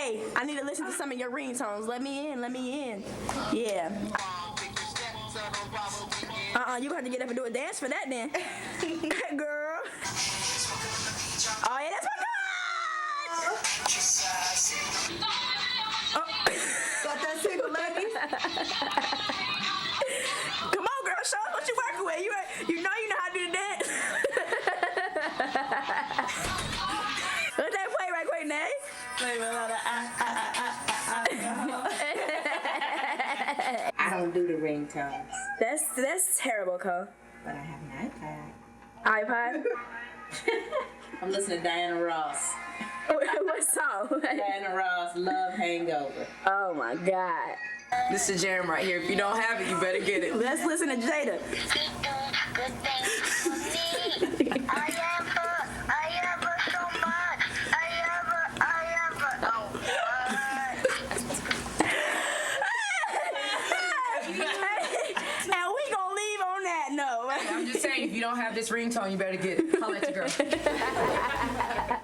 Hey, I need to listen to some of your ringtones. Let me in. Let me in. Yeah. You gonna have to get up and do a dance for that then. Girl. Oh yeah, that's my God. Oh. Got that single ladies? Come on, girl, show us what you working with. You know how to do the dance. Let that play right quick, Nay. I don't do the ringtones. That's terrible, Cole. But I have an iPod? I'm listening to Diana Ross. What song? Diana Ross, Love Hangover. Oh my God. This is Jerem right here. If you don't have it, you better get it. Let's listen to Jada. I'm just saying, if you don't have this ringtone, you better get it. Holla at your girl.